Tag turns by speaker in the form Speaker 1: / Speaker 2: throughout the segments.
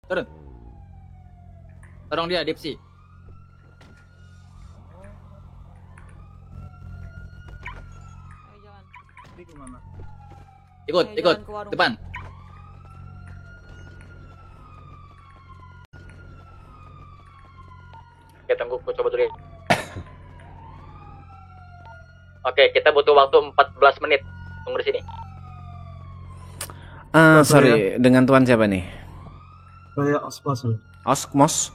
Speaker 1: Turun. Tolong dia, Dipsi.
Speaker 2: Ayo jalan.
Speaker 3: Ini kemana?
Speaker 1: Ikut,
Speaker 2: Ayo,
Speaker 1: ikut.
Speaker 2: jalan ke warung.
Speaker 1: Depan. Oke, tunggu, aku coba dulu ya. Oke, kita butuh waktu 14 menit. Tunggu di sini.
Speaker 4: Sorry, dengan tuan siapa nih?
Speaker 3: Saya Oxfa sih.
Speaker 4: Osmos?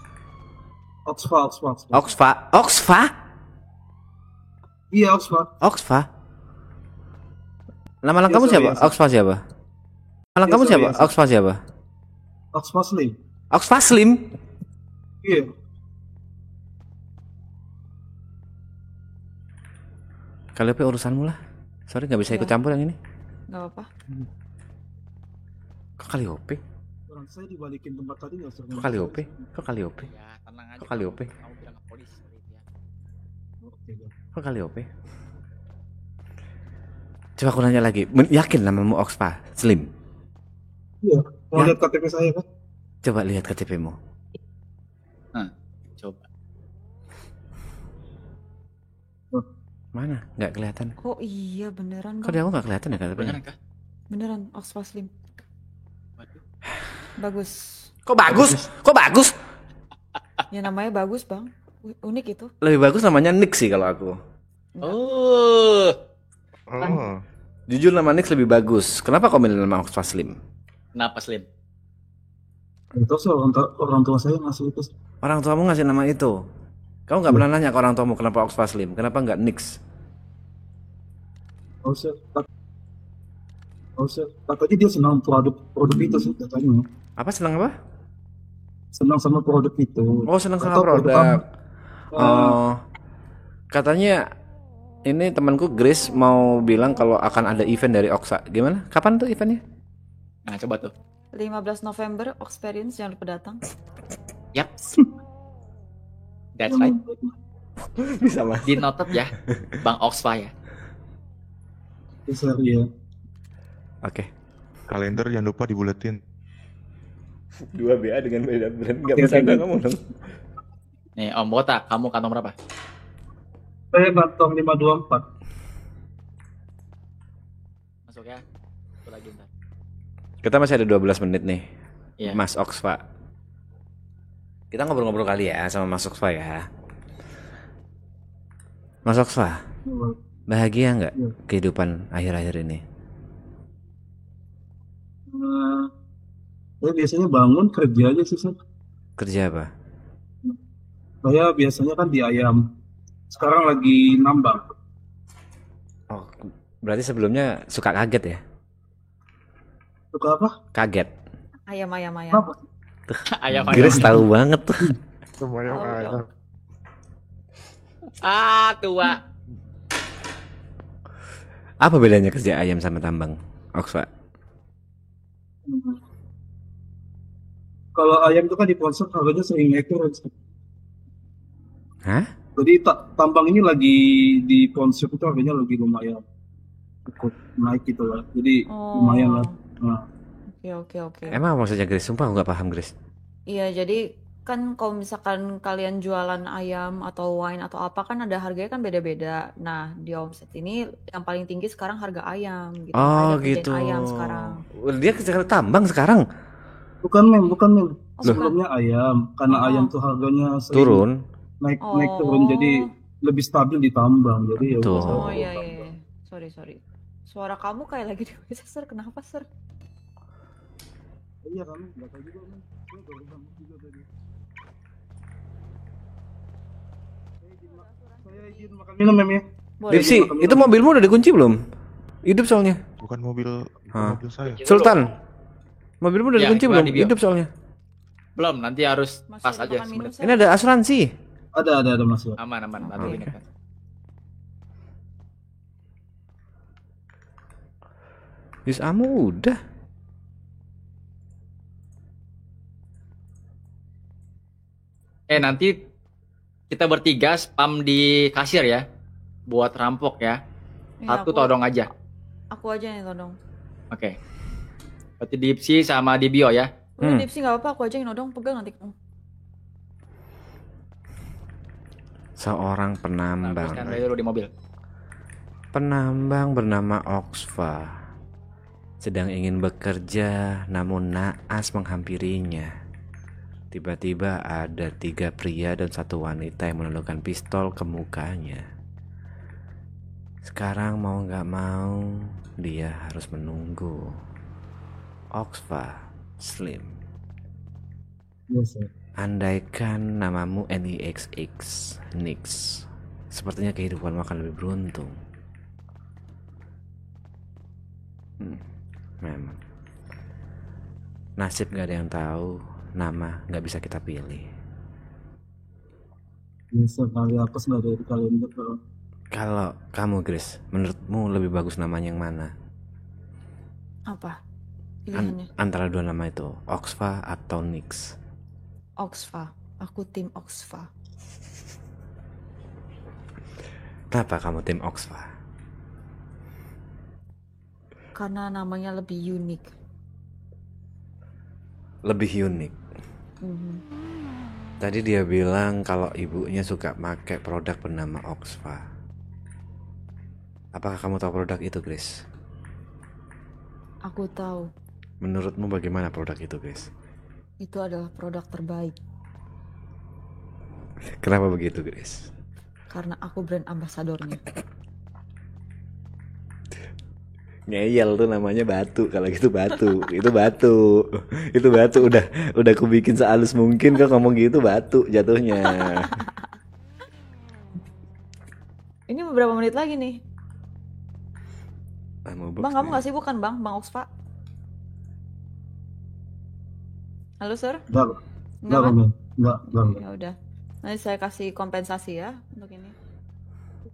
Speaker 3: Oxfa.
Speaker 4: Oxfa?
Speaker 3: Iya Oxfa.
Speaker 4: Oxfa? Nama lengkapmu
Speaker 3: Yes,
Speaker 4: siapa?
Speaker 3: yes.
Speaker 4: Oxfa siapa? Nama lengkapmu
Speaker 3: Yes,
Speaker 4: siapa?
Speaker 3: yes.
Speaker 4: Oxfa siapa?
Speaker 3: Oxfa Slim.
Speaker 4: Oxfa Slim?
Speaker 3: Iya.
Speaker 4: Kalian urusanmu lah. Sorry, nggak bisa ikut
Speaker 2: Ya.
Speaker 4: campur yang ini.
Speaker 2: Gak apa-apa.
Speaker 4: Kok Kalliope?
Speaker 3: Orang saya dibalikin tempat tadi nggak usah.
Speaker 4: Kok Kalliope? Kok Kalliope?
Speaker 1: Ya, tenang aja.
Speaker 4: Kok Kalliope?
Speaker 1: Kamu bilang ke polisi ya.
Speaker 3: Oke.
Speaker 4: Kok Kalliope? Coba aku nanya lagi. Yakin namamu Oxfa Slim?
Speaker 3: Iya. Mau
Speaker 4: Ya.
Speaker 3: lihat KTP saya kan?
Speaker 4: Coba lihat KTP-mu.
Speaker 1: Coba.
Speaker 4: Mana? Nggak kelihatan.
Speaker 2: Oh iya beneran
Speaker 4: Kok
Speaker 2: bang.
Speaker 4: di aku nggak kelihatan ya KTP-nya?
Speaker 1: Beneran kah?
Speaker 2: Beneran Oxford Slim.
Speaker 1: Waduh.
Speaker 2: Bagus.
Speaker 4: Kok bagus? Kok bagus?
Speaker 2: Ya namanya bagus bang. Unik itu.
Speaker 4: Lebih bagus namanya Nick sih kalau aku.
Speaker 1: Oh.
Speaker 5: Oh,
Speaker 4: Jujur nama Nick lebih bagus. Kenapa kau milih nama Oxfa Slim?
Speaker 1: Kenapa Slim?
Speaker 3: Itu sih orang tua saya ngasih itu.
Speaker 4: Orang tuamu ngasih nama itu. Kamu nggak pernah nanya ke orang tuamu kenapa Oxfa Slim? Kenapa nggak Nix?
Speaker 3: Oh sih. Katanya dia senang produk itu sih katanya.
Speaker 4: Apa senang apa?
Speaker 3: Senang sama produk itu.
Speaker 4: Oh senang sama
Speaker 3: Atau
Speaker 4: produk.
Speaker 3: kamu-
Speaker 4: Oh, katanya ini temanku Grace mau bilang kalau akan ada event dari Oxa. Gimana? Kapan tuh eventnya?
Speaker 1: Nah, coba tuh.
Speaker 2: 15 November Experience jangan lupa datang.
Speaker 1: Yap. That's right.
Speaker 4: Bisa mas.
Speaker 1: Di noted ya, Bang Oxfa ya.
Speaker 3: Besar ya.
Speaker 4: Oke.
Speaker 5: kalender jangan lupa dibuletin.
Speaker 4: 2 BA dengan beda brand. Gak
Speaker 3: Oke,
Speaker 4: bercanda
Speaker 3: oke.
Speaker 4: kamu dong.
Speaker 1: Nih, Om Botak, kamu kantong berapa?
Speaker 3: Saya kantong 524.
Speaker 1: Masuk ya. Satu lagi bentar.
Speaker 4: Kita masih ada 12 menit nih.
Speaker 1: Iya.
Speaker 4: Mas Oxfa. Kita ngobrol-ngobrol kali ya sama Mas Oxfa ya. Mas Oxfa, bahagia nggak
Speaker 3: Iya.
Speaker 4: kehidupan akhir-akhir ini?
Speaker 3: Saya biasanya bangun kerja aja sih, Sir.
Speaker 4: Kerja apa?
Speaker 3: Saya biasanya kan di ayam. Sekarang lagi nambang.
Speaker 4: Oh, berarti sebelumnya suka kaget ya?
Speaker 3: Suka apa?
Speaker 4: Kaget.
Speaker 2: Ayam.
Speaker 3: Apa?
Speaker 1: Ayam.
Speaker 4: Grace tahu banget tuh.
Speaker 5: Semuanya
Speaker 2: Oh,
Speaker 5: ayam.
Speaker 1: Ah, tua.
Speaker 4: Apa bedanya kerja ayam sama tambang, Oxfa?
Speaker 3: Kalau ayam itu kan di ponsel harganya sering naik turun. Sir.
Speaker 4: Hah?
Speaker 3: Jadi tambang ini lagi di ponsel itu harganya lagi lumayan ikut naik gitu lah. Jadi
Speaker 2: Oh.
Speaker 3: lumayan lah. Nah,
Speaker 2: Oke.
Speaker 4: Emang apa maksudnya Grace? Sumpah aku nggak paham Grace.
Speaker 2: Iya, jadi kan kalau misalkan kalian jualan ayam atau wine atau apa kan ada harganya kan beda-beda. Nah, di omset ini yang paling tinggi sekarang harga ayam gitu.
Speaker 4: Oh
Speaker 2: Makanya kerjain
Speaker 4: gitu.
Speaker 2: ayam sekarang.
Speaker 4: Dia kerja tambang sekarang.
Speaker 3: bukan mem.
Speaker 2: Oh,
Speaker 3: Sebelumnya ayam, karena
Speaker 2: Oh.
Speaker 3: ayam tuh harganya sering
Speaker 4: Turun.
Speaker 3: naik
Speaker 2: Oh.
Speaker 3: naik turun, jadi lebih stabil di tambang. Jadi ya udah
Speaker 4: Tuh.
Speaker 3: saya
Speaker 2: Oh iya. Sorry. Suara kamu kayak lagi di WC, Sir. Kenapa, Sir?
Speaker 3: Iya kan, nggak tahu juga men. Saya baru bangun juga tadi. Saya izin makan minum mem ya.
Speaker 2: Boleh.
Speaker 4: Dipsi, itu mobilmu udah dikunci belum? Hidup soalnya.
Speaker 5: Bukan mobil,
Speaker 4: Hah.
Speaker 5: mobil saya.
Speaker 4: Sultan, mobilmu udah
Speaker 1: Ya,
Speaker 4: dikunci
Speaker 1: gimana
Speaker 4: belum?
Speaker 1: di bio?
Speaker 4: Hidup soalnya.
Speaker 1: Belum, nanti harus
Speaker 2: Masih
Speaker 1: pas
Speaker 2: ada
Speaker 1: aja
Speaker 2: makan minum,
Speaker 1: sebentar.
Speaker 2: Sir?
Speaker 4: Ini ada asuransi.
Speaker 3: Ada mas ya.
Speaker 1: Aman, nanti
Speaker 4: Oke.
Speaker 1: ingat kan.
Speaker 4: Yus Amu udah.
Speaker 1: Nanti kita bertiga spam di kasir ya. Buat rampok ya.
Speaker 2: Iya,
Speaker 1: Satu todong aja.
Speaker 2: Aku aja nih todong.
Speaker 1: Oke. Berarti Dipsi sama Dibio ya.
Speaker 2: Udah
Speaker 4: Hmm.
Speaker 2: Dipsy nggak apa-apa, aku aja yang nodong, pegang nanti kamu.
Speaker 4: Seorang
Speaker 1: Nah,
Speaker 4: penambang.
Speaker 1: teruskan dulu di mobil.
Speaker 4: Penambang bernama Oxfa sedang ingin bekerja, namun naas menghampirinya. Tiba-tiba ada 3 pria dan 1 wanita yang menundukkan pistol ke mukanya. Sekarang mau gak mau, dia harus menunggu. Oxfa, Slim,
Speaker 3: Yes, sir.
Speaker 4: andaikan namamu NIXX, Nix, sepertinya kehidupanmu akan lebih beruntung. Memang nasib gak ada yang tahu, nama gak bisa kita pilih.
Speaker 3: Yes, sir. Kali apes nggak dari kalender, Bro.
Speaker 4: Kalau kamu Grace, menurutmu lebih bagus namanya yang mana?
Speaker 2: Apa pilihannya?
Speaker 4: Antara 2 nama itu, Oxfa atau Nix?
Speaker 2: Oxfa. Aku tim Oxfa.
Speaker 4: Kenapa kamu tim Oxfa?
Speaker 2: Karena namanya lebih unik.
Speaker 4: Lebih unik.
Speaker 2: Mhm.
Speaker 4: Tadi dia bilang kalau ibunya suka pakai produk bernama Oxfa. Apakah kamu tahu produk itu, Grace?
Speaker 2: Aku tahu
Speaker 4: Menurutmu bagaimana produk itu, Grace?
Speaker 2: itu adalah produk terbaik
Speaker 4: Kenapa begitu, Grace?
Speaker 2: karena aku brand ambasadornya.
Speaker 4: Ngeyel tuh namanya Batu. Kalau gitu Batu, itu Batu. Itu Batu udah aku bikin sehalus mungkin kok ngomong gitu Batu jatuhnya.
Speaker 2: Ini beberapa menit lagi nih.
Speaker 4: Mau
Speaker 2: Bang, kamu nggak sibuk kan, Bang? Bang Oxfa? Halo, Sir?
Speaker 3: Enggak,
Speaker 2: Enggak,
Speaker 3: Bang.
Speaker 2: Bang?
Speaker 3: Enggak.
Speaker 2: Ya udah. Nanti saya kasih kompensasi ya untuk ini.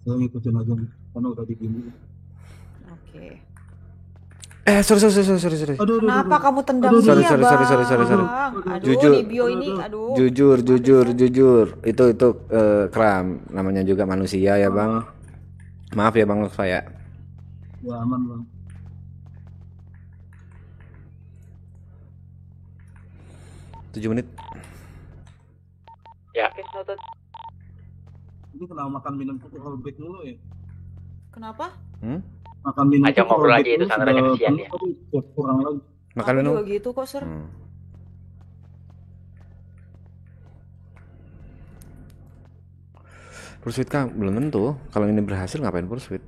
Speaker 3: Saya ngikutin aja nih, karena udah digini.
Speaker 2: Oke.
Speaker 4: Sorry.
Speaker 3: Aduh,
Speaker 2: Kenapa kamu tendang
Speaker 3: Aduh,
Speaker 2: dia,
Speaker 4: sorry,
Speaker 2: Bang?
Speaker 4: sorry.
Speaker 2: Aduh,
Speaker 4: Jujur.
Speaker 2: di bio ini, aduh.
Speaker 4: Jujur. Itu kram. Namanya juga manusia ya, Bang. Maaf ya, Bang Oxfa ya.
Speaker 3: Ya aman, Bang.
Speaker 4: Tujuh menit.
Speaker 1: Ya.
Speaker 2: Oke, noted.
Speaker 3: Ini kenapa makan minum tuh rollback dulu ya?
Speaker 2: Kenapa?
Speaker 3: Makan minum
Speaker 1: Ajak
Speaker 3: tuh
Speaker 1: ngobrol
Speaker 3: rollback
Speaker 1: lagi, itu
Speaker 3: dulu,
Speaker 1: sandarannya
Speaker 3: sudah
Speaker 1: kesian
Speaker 3: penuh
Speaker 1: dia.
Speaker 3: tapi kurang lagi.
Speaker 4: Makan
Speaker 2: Aku
Speaker 4: minum.
Speaker 2: juga gitu kok, Sir.
Speaker 4: Pursuit kan belum tentu. Kalau ini berhasil ngapain pursuit?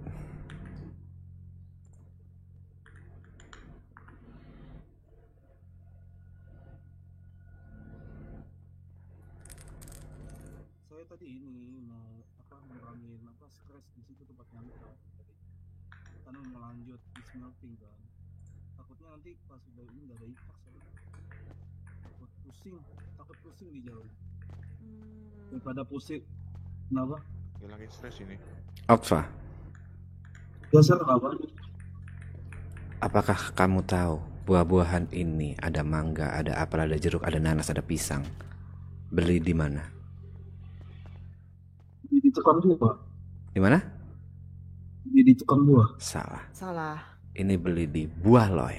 Speaker 3: Saya tadi ini mau ngurangin stres di situ tempat nyangkut. Karena mau lanjut di smelting kan. Takutnya nanti pas udah ini nggak ada impact soalnya. Takut pusing di jalan. Daripada pusing. Kenapa?
Speaker 5: Hilangin stres ini.
Speaker 4: Oxfa,
Speaker 3: Dasar apa?
Speaker 4: apakah kamu tahu buah-buahan ini ada mangga, ada apel, ada jeruk, ada nanas, ada pisang? Beli di mana?
Speaker 3: Di tukang buah.
Speaker 4: Di mana?
Speaker 3: Di tukang buah.
Speaker 2: Salah.
Speaker 4: Ini beli di Buah Loy.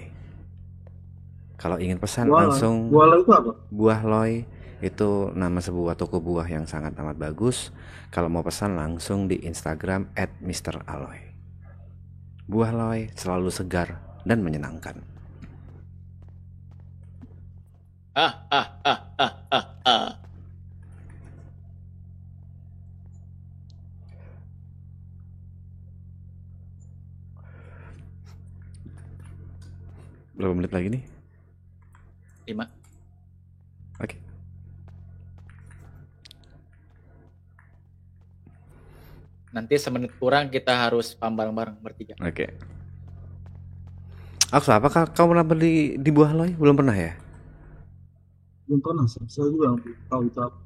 Speaker 4: Kalau ingin pesan
Speaker 3: Buah
Speaker 4: langsung
Speaker 3: Buah itu apa?
Speaker 4: Buah Loy itu nama sebuah toko buah yang sangat amat bagus. Kalau mau pesan langsung di Instagram @mraloy. Buah Loy selalu segar dan menyenangkan. Berapa menit lagi nih?
Speaker 1: 5.
Speaker 4: Oke.
Speaker 1: Nanti semenit kurang kita harus pam bareng-bareng bertiga.
Speaker 4: Oke. Aksa, apakah kamu pernah beli di Buah Loy? Belum pernah ya?
Speaker 3: Belum pernah sih. Saya juga nggak tahu itu apa.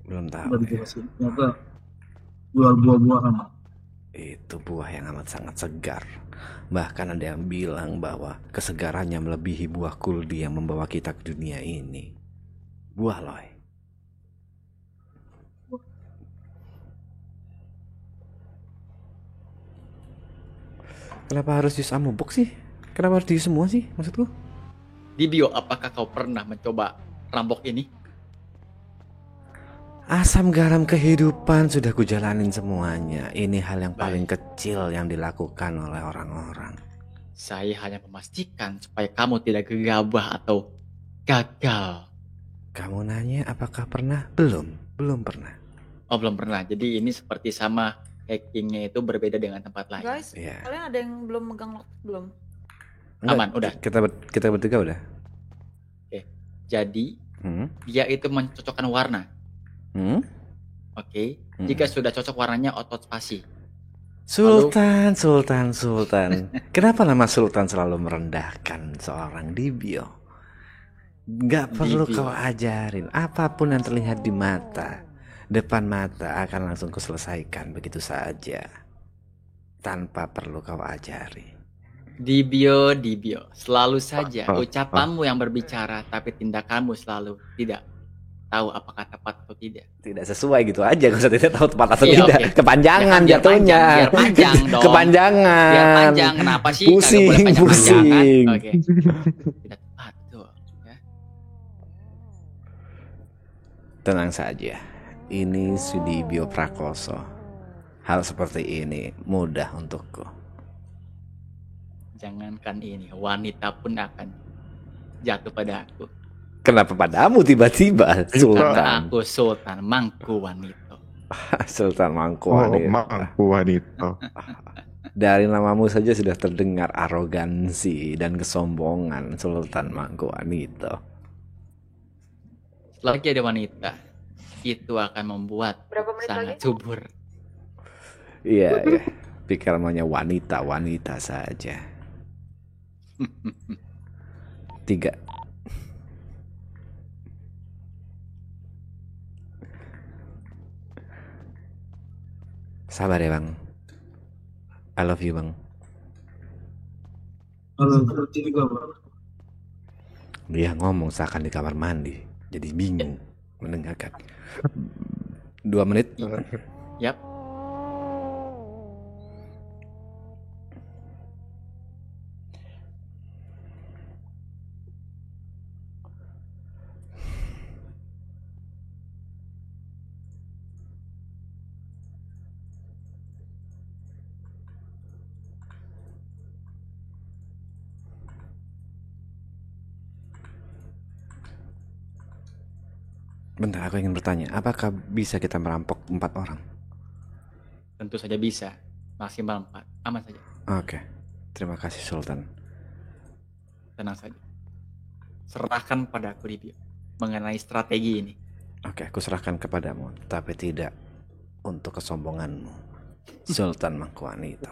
Speaker 4: Belum tahu.
Speaker 3: Udah
Speaker 4: Ya.
Speaker 3: dijelasin. Ternyata jual buah-buahan.
Speaker 4: Itu buah yang amat sangat segar. Bahkan ada yang bilang bahwa kesegarannya melebihi buah kuldi yang membawa kita ke dunia ini. Buah Loy. Kenapa harus jus amubok sih? Kenapa harus di semua sih maksudku?
Speaker 1: Dibio, apakah kau pernah mencoba rampok ini?
Speaker 4: Asam garam kehidupan sudah kujalanin semuanya. Ini hal yang
Speaker 1: Baik.
Speaker 4: paling kecil yang dilakukan oleh orang-orang.
Speaker 1: Saya hanya memastikan supaya kamu tidak gegabah atau gagal.
Speaker 4: Kamu nanya apakah pernah? Belum pernah.
Speaker 1: Oh, belum pernah. Jadi ini seperti sama hackingnya itu berbeda dengan tempat lain.
Speaker 2: Guys,
Speaker 4: Iya.
Speaker 2: kalian ada yang belum megang lock belum?
Speaker 4: Enggak,
Speaker 1: Aman, udah.
Speaker 4: Kita bertiga udah.
Speaker 1: Jadi
Speaker 4: Hmm?
Speaker 1: dia itu mencocokkan warna.
Speaker 4: Hmm?
Speaker 1: Oke.
Speaker 4: Hmm.
Speaker 1: Jika sudah cocok warnanya, otot spasi.
Speaker 4: Sultan. Kenapa nama Sultan selalu merendahkan seorang Dibio? Gak perlu
Speaker 1: Dibio.
Speaker 4: kau ajarin. Apapun yang terlihat di mata, depan mata akan langsung kau selesaikan begitu saja. Tanpa perlu kau ajari.
Speaker 1: Dibio. Selalu saja
Speaker 5: Ah, ah,
Speaker 1: ucapanmu yang berbicara, tapi tindakanmu selalu tidak tahu apakah tepat atau tidak.
Speaker 4: Tidak sesuai gitu aja. Gak usah tidak tahu tepat atau
Speaker 1: Iya,
Speaker 4: tidak.
Speaker 1: oke.
Speaker 4: Kepanjangan
Speaker 1: Biar
Speaker 4: jatuhnya.
Speaker 1: biar panjang dong.
Speaker 4: Kepanjangan.
Speaker 1: Biar panjang, kenapa sih?
Speaker 4: Pusing,
Speaker 1: Kagak boleh panjang-panjang, kan?
Speaker 4: pusing.
Speaker 1: Oke. Tidak tepat tuh. Ya.
Speaker 4: Tenang saja. Ini Sudibyo Prakoso. Hal seperti ini mudah untukku.
Speaker 1: Jangankan ini, wanita pun akan jatuh pada aku.
Speaker 4: Kenapa padamu tiba-tiba
Speaker 1: Karena
Speaker 4: Sultan?
Speaker 1: aku sultan mangku wanita.
Speaker 4: Sultan Mangku
Speaker 5: Oh,
Speaker 4: wanita.
Speaker 5: mangku wanita.
Speaker 4: Dari namamu saja sudah terdengar arogansi dan kesombongan Sultan Mangku wanita.
Speaker 1: Selagi ada wanita, itu akan membuat
Speaker 2: Berapa menit
Speaker 1: sangat
Speaker 2: lagi?
Speaker 1: subur.
Speaker 4: Iya, iya. Pikir namanya wanita saja. 3. Sabar ya bang. I love you bang.
Speaker 3: Kalau berarti juga bang.
Speaker 4: Dia ngomong seakan di kamar mandi. Jadi bingung mendengarkan. 2 menit.
Speaker 1: Yap.
Speaker 4: Bentar, aku ingin bertanya. Apakah bisa kita merampok 4 orang?
Speaker 1: Tentu saja bisa. Maksimal 4. Aman saja.
Speaker 4: Oke. Terima kasih Sultan.
Speaker 1: Tenang saja. Serahkan pada aku, Dibio, mengenai strategi ini.
Speaker 4: Oke, aku serahkan kepadamu. Tapi tidak untuk kesombonganmu. Sultan Mangkuwanito.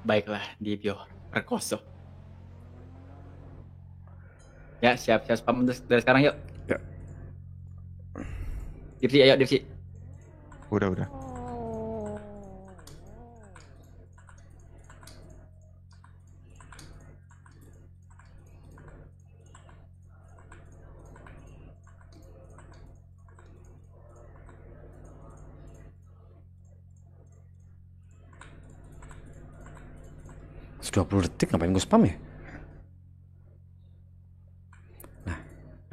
Speaker 1: Baiklah, Dibio Prakoso. Ya, siap-siap spam dari sekarang yuk.
Speaker 4: Ya.
Speaker 1: Dipsi, ayo Dipsi.
Speaker 5: Udah.
Speaker 4: Sudah 20 detik ngapain gue spam ya?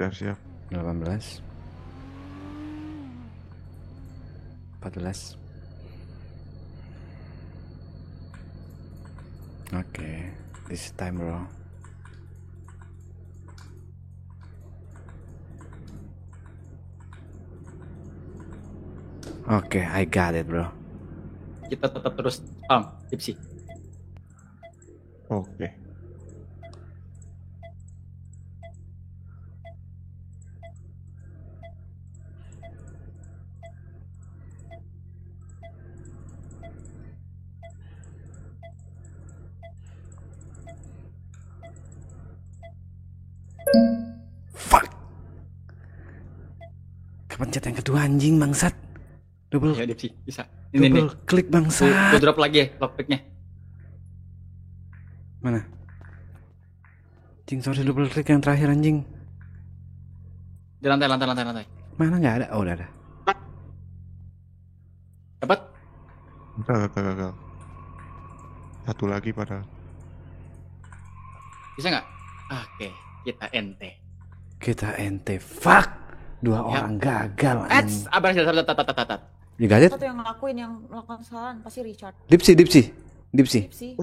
Speaker 5: Siap.
Speaker 4: 18 14. Oke, this time bro. Oke, I got it bro.
Speaker 1: Kita tetap terus spam, Dipsi.
Speaker 5: Oke.
Speaker 4: Fuck. Kepencet yang kedua anjing bangsat. Double
Speaker 1: Ya Dipsi, bisa. Ini nih.
Speaker 4: double klik
Speaker 1: Ku
Speaker 4: bangsat.
Speaker 1: drop lagi ya lockpicknya.
Speaker 4: Mana? Anjing sorry double klik yang terakhir anjing.
Speaker 1: Di lantai.
Speaker 4: Mana nggak ada? Oh udah ada.
Speaker 1: Dapat?
Speaker 5: Gagal. Satu lagi padahal.
Speaker 1: Bisa nggak? Oke, kita ente.
Speaker 4: Kita ente. Fuck. Dua orang gagal.
Speaker 1: Ets, abang tat.
Speaker 4: You got it?
Speaker 2: Satu yang ngelakuin yang melakukan kesalahan pasti Richard.
Speaker 4: Dipsi.
Speaker 2: Sih.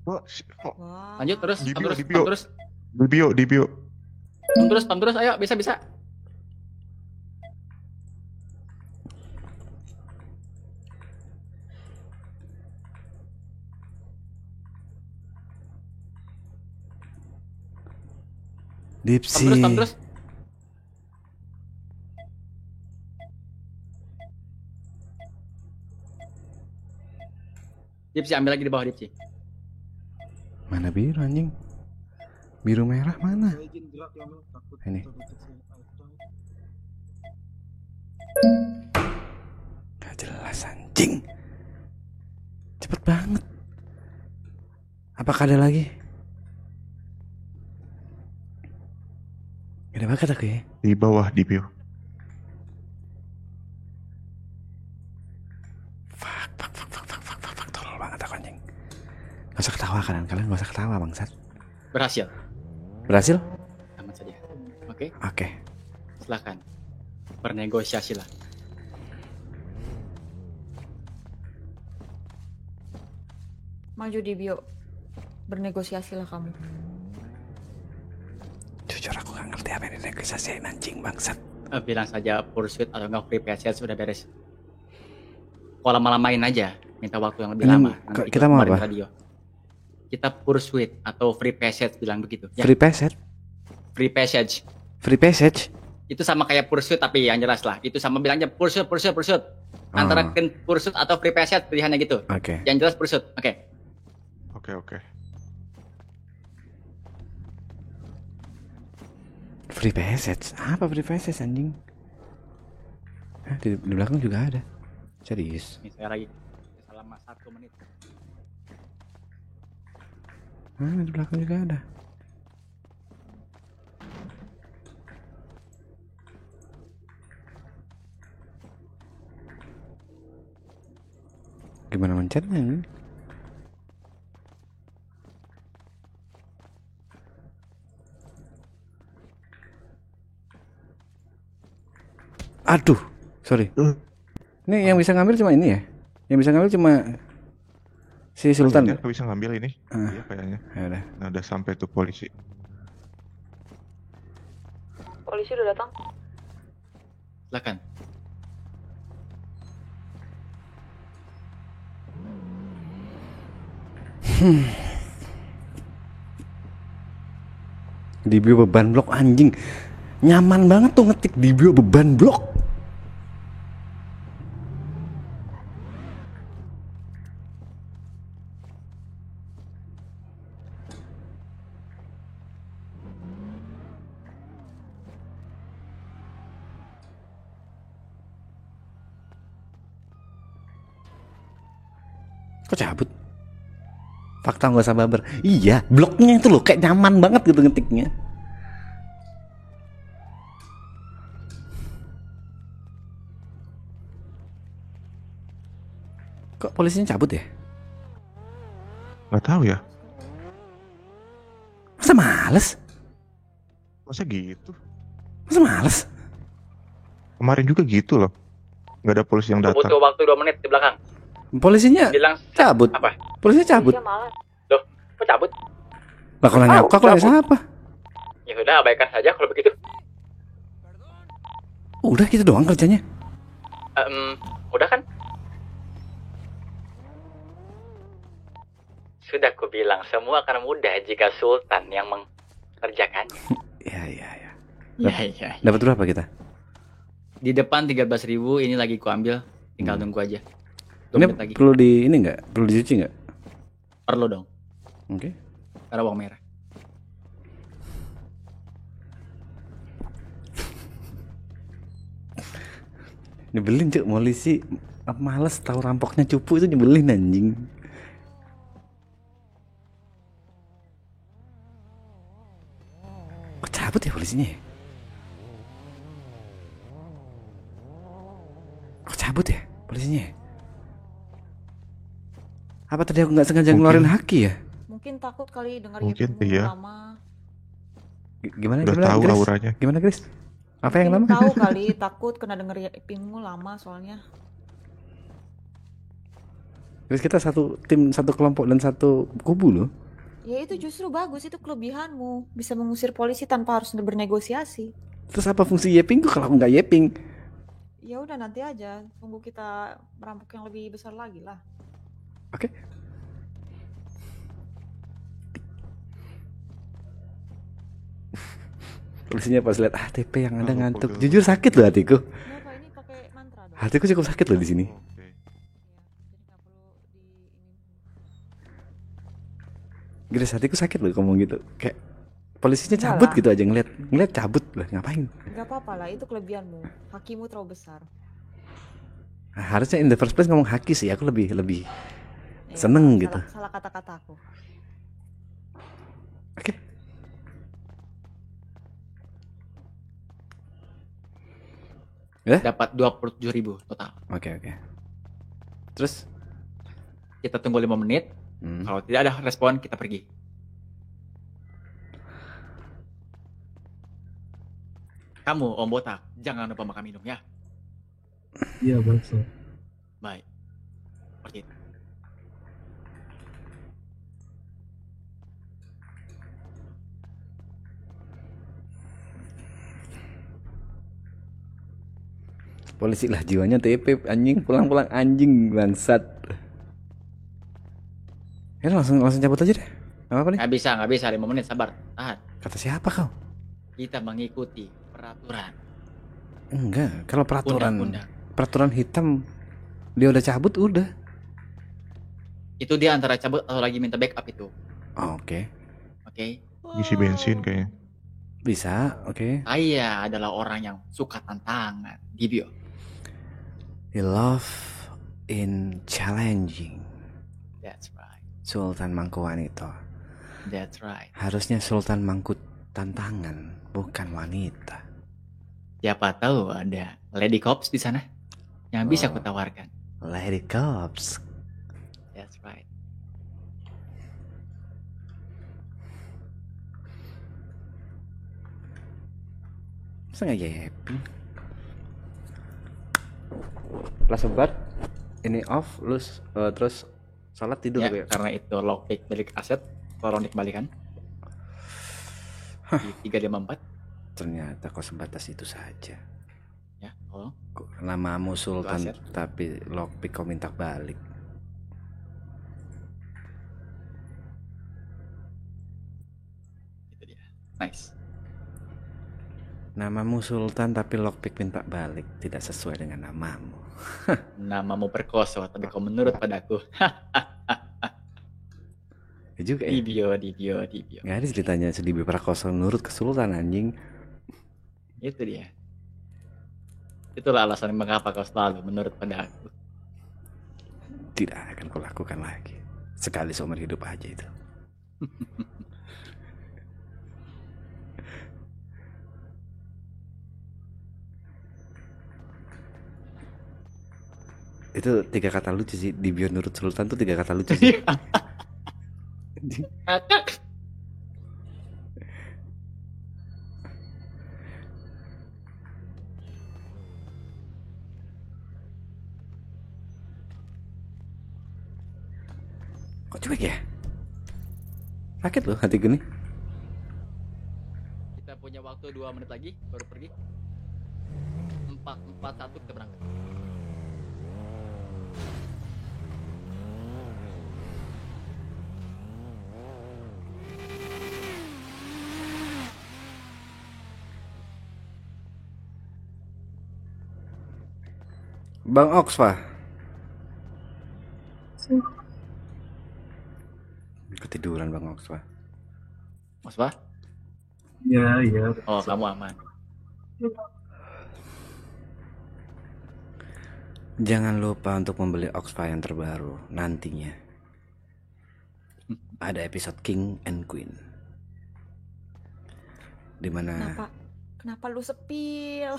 Speaker 5: Oh,
Speaker 2: Wah.
Speaker 1: Lanjut terus,
Speaker 5: Di
Speaker 1: pam
Speaker 5: bio,
Speaker 1: terus,
Speaker 5: di
Speaker 1: pam
Speaker 5: bio.
Speaker 1: terus,
Speaker 5: di bio.
Speaker 1: pam terus, ayo, bisa.
Speaker 4: Dipsi.
Speaker 1: Pam terus. Dipsi, ambil lagi di bawah Dipsi.
Speaker 4: Mana biru anjing? Biru merah mana?
Speaker 3: Saya izin gerak ya Mel, takut
Speaker 4: Ini.
Speaker 3: terdeteksi outdoor.
Speaker 4: Gak jelas anjing. Cepet banget. Apakah ada lagi? Gak ada bakat aku ya.
Speaker 5: Di bawah di bio.
Speaker 4: Fuck. Tolol banget aku anjing. Gak usah ketawa kalian gak usah ketawa bangsat.
Speaker 1: Berhasil.
Speaker 4: Berhasil?
Speaker 1: Aman saja. Oke,
Speaker 4: Oke.
Speaker 1: silakan. Bernegosiasilah.
Speaker 2: Maju di bio. Bernegosiasilah kamu.
Speaker 4: Jujur aku gak ngerti apa yang dinegosiasiin anjing bangsat.
Speaker 1: Bilang saja pursuit atau enggak free passage sudah beres. Kalau lama-lamain aja, minta waktu yang lebih
Speaker 4: Ini
Speaker 1: lama.
Speaker 4: kita mau
Speaker 1: keluarin
Speaker 4: apa?
Speaker 1: Radio. Kita pursuit atau free passage bilang begitu. Ya,
Speaker 4: Free passage?
Speaker 1: free passage.
Speaker 4: Free passage?
Speaker 1: Itu sama kayak pursuit tapi yang jelas lah. Itu sama bilangnya pursuit. Antara
Speaker 4: Oh.
Speaker 1: pursuit atau free passage pilihannya gitu.
Speaker 4: Oke.
Speaker 1: Yang jelas pursuit. Oke.
Speaker 5: Oke.
Speaker 4: Free passage? Apa free passage anjing? Hah, di belakang juga ada. Serius?
Speaker 1: Ini saya lagi selama 1 menit.
Speaker 4: Di belakang juga ada. Gimana mencetnya ini? Aduh, sorry. Ini yang bisa ngambil cuma ini ya? Yang bisa ngambil cuma si Sultan.
Speaker 5: Kayaknya aku bisa ngambil ini.
Speaker 4: Ah.
Speaker 5: Iya kayaknya.
Speaker 4: Ya udah.
Speaker 5: Nah, udah sampai tuh polisi.
Speaker 2: Polisi udah datang.
Speaker 1: Silakan.
Speaker 4: Di bio beban blok anjing. Nyaman banget tuh ngetik di bio beban blok. Kok cabut? Fakta nggak usah baper. Iya, bloknya itu loh kayak nyaman banget gitu ngetiknya. Kok polisinya cabut ya?
Speaker 5: Nggak tahu ya.
Speaker 4: Masa males?
Speaker 5: Masa gitu?
Speaker 4: Masa males?
Speaker 5: Kemarin juga gitu loh. Nggak ada polisi yang datang.
Speaker 1: Butuh waktu 2 menit di belakang.
Speaker 4: Polisinya
Speaker 1: Bilang
Speaker 4: cabut.
Speaker 1: apa?
Speaker 4: Polisinya cabut.
Speaker 2: Polisi malas.
Speaker 1: Loh, kok cabut?
Speaker 4: Lah kalau nanya aku nanya siapa?
Speaker 1: Ya sudah, abaikan saja kalau begitu.
Speaker 4: Udah gitu doang kerjanya.
Speaker 1: Udah kan? Sudah ku bilang semua akan mudah jika Sultan yang mengerjakannya.
Speaker 4: Iya.
Speaker 1: Iya.
Speaker 4: Dapat berapa kita?
Speaker 1: Di depan 13.000, ini lagi ku ambil, tinggal nunggu aja. 2
Speaker 4: Ini
Speaker 1: menit lagi.
Speaker 4: perlu di ini nggak? Perlu dicuci nggak?
Speaker 1: Perlu dong,
Speaker 4: Oke.
Speaker 1: karena uang merah.
Speaker 4: Nyebelin cuk, polisi males tahu rampoknya cupu itu nyebelin anjing. Kok cabut ya polisinya ya? Kok cabut ya polisinya ya? Apa tadi aku nggak sengaja
Speaker 5: Mungkin.
Speaker 4: ngeluarin haki ya?
Speaker 2: Mungkin mungkin takut kali dengar
Speaker 5: Mungkin
Speaker 2: YP-mu
Speaker 5: iya.
Speaker 2: lama.
Speaker 4: Gimana
Speaker 5: Udah
Speaker 4: gimana
Speaker 5: tahu
Speaker 4: Grace?
Speaker 5: auranya.
Speaker 4: Gimana Grace? Apa yang
Speaker 2: Mungkin
Speaker 4: lama?
Speaker 2: tahu kali, takut kena denger YP-mu lama soalnya.
Speaker 4: Grace, kita satu tim, satu kelompok dan satu kubu loh.
Speaker 2: Ya itu justru bagus, itu kelebihanmu. Bisa mengusir polisi tanpa harus bernegosiasi.
Speaker 4: Terus apa fungsi yeping kalau aku nggak yeping?
Speaker 2: Ya udah nanti aja, tunggu kita merampok yang lebih besar lagi lah.
Speaker 4: Oke. Polisinya pas lihat ATP yang ada
Speaker 5: Halo,
Speaker 4: ngantuk.
Speaker 5: pegel.
Speaker 4: Jujur sakit loh hatiku.
Speaker 2: Kenapa ini pakai mantra dong?
Speaker 4: Hatiku cukup sakit loh di sini.
Speaker 5: Oke.
Speaker 2: Ya, jadi nggak perlu di ini.
Speaker 4: Grace, hatiku sakit loh ngomong gitu. Kayak polisinya
Speaker 2: Enggak
Speaker 4: cabut
Speaker 2: lah.
Speaker 4: gitu aja ngeliat cabut lah, ngapain?
Speaker 2: Gak apa-apa lah, itu kelebihanmu. Hakimu terlalu besar.
Speaker 4: Nah, harusnya in the first place ngomong haki sih, aku lebih
Speaker 2: Ya,
Speaker 4: seneng gitu.
Speaker 2: Salah kata-kata aku.
Speaker 4: Oke.
Speaker 1: Dapat 27.000 total.
Speaker 4: Oke. Terus?
Speaker 1: Kita tunggu 5 menit. Kalau tidak ada respon, kita pergi. Kamu, Om Botak, jangan lupa makan minum ya.
Speaker 3: Iya, bos.
Speaker 1: Baik. Pergi.
Speaker 4: Polisi lah jiwanya TP anjing, pulang anjing bangsat. Ya langsung cabut aja deh. Gak apa-apa nih.
Speaker 1: Nggak bisa 5 menit, sabar. Tahan.
Speaker 4: Kata siapa kau?
Speaker 1: Kita mengikuti peraturan.
Speaker 4: Enggak, kalau
Speaker 1: Undang-undang.
Speaker 4: peraturan hitam dia udah cabut udah.
Speaker 1: Itu dia antara cabut atau lagi minta backup itu.
Speaker 4: Oh, oke.
Speaker 1: Oke.
Speaker 5: Isi bensin kayaknya.
Speaker 4: Bisa, oke.
Speaker 1: Saya adalah orang yang suka tantangan. Dibio.
Speaker 4: You love in challenging.
Speaker 1: That's right.
Speaker 4: Sultan Mangkuwanito.
Speaker 1: That's right.
Speaker 4: Harusnya Sultan Mangku tantangan, bukan wanita.
Speaker 1: Siapa tahu ada Lady Cops di sana yang bisa
Speaker 4: Oh.
Speaker 1: kutawarkan.
Speaker 4: Lady Cops.
Speaker 1: That's right.
Speaker 4: Masa nggak happy? Kelas sebat, ini off, terus salat tidur
Speaker 1: Ya,
Speaker 4: ya.
Speaker 1: karena itu lockpick milik aset, tolong dikembalikan. Di 354
Speaker 4: Ternyata kau sebatas itu saja.
Speaker 1: ya, tolong.
Speaker 4: Kok namamu Sultan
Speaker 1: Aset.
Speaker 4: tapi lockpick kau minta balik.
Speaker 1: Itu dia. Nice.
Speaker 4: Namamu Sultan tapi lockpick minta balik, tidak sesuai dengan namamu.
Speaker 1: Namamu Perkoso, tapi kau menurut padaku.
Speaker 4: Ya juga ya.
Speaker 1: Dibio.
Speaker 4: Gak ada ceritanya Sudibi Prakoso nurut ke Sultan anjing.
Speaker 1: Itu dia. Itulah alasan mengapa kau selalu menurut padaku.
Speaker 4: Tidak akan kau lakukan lagi. Sekali seumur hidup aja itu. Itu 3 kata lucu sih. Di bio nurut Sultan tuh 3 kata lucu sih.
Speaker 1: Kakak.
Speaker 4: Kok cuek ya? Sakit loh hati gue nih.
Speaker 1: Kita punya waktu 2 menit lagi baru pergi. 441 kita berangkat.
Speaker 4: Bang Oxfa. Ketiduran Bang Oxfa.
Speaker 1: Mas Bah?
Speaker 3: Iya.
Speaker 1: Oh, kamu aman.
Speaker 4: Jangan lupa untuk membeli Oxfa yang terbaru nantinya. Ada episode King and Queen. Dimana
Speaker 2: Kenapa lu sepil?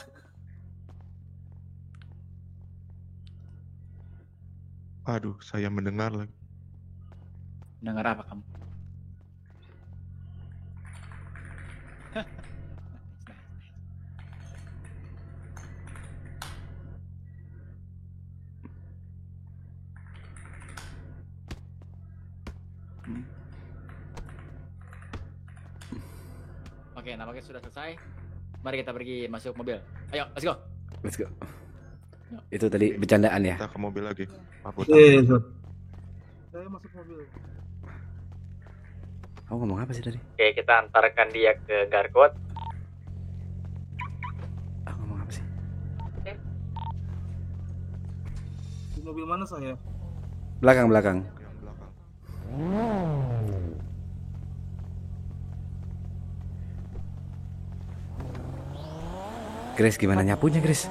Speaker 5: Aduh, saya mendengar lagi.
Speaker 1: Dengar apa kamu? Oke, nampaknya sudah selesai. Mari kita pergi masuk mobil. Ayo, let's go.
Speaker 4: Let's go. Itu tadi bercandaan ya.
Speaker 5: Kita ke mobil lagi. Pak Putra.
Speaker 3: Iya, Zat. Saya masuk mobil.
Speaker 4: Kamu ngomong apa sih tadi?
Speaker 1: Oke, kita antarkan dia ke Garkot.
Speaker 4: Aku ngomong apa sih?
Speaker 3: Di mobil mana saya?
Speaker 4: Belakang.
Speaker 5: Yang belakang.
Speaker 4: Grace, gimana nyapunya, Grace?